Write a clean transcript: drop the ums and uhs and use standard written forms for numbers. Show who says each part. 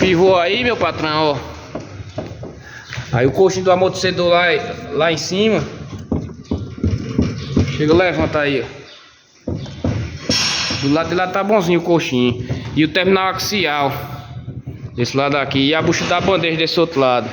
Speaker 1: pivô aí, meu patrão, ó. Aí o coxinho do amortecedor lá em cima. Chega, levanta aí, ó. Do lado de lá tá bonzinho o coxinho. E o terminal axial desse lado aqui. E a bucha da bandeja desse outro lado.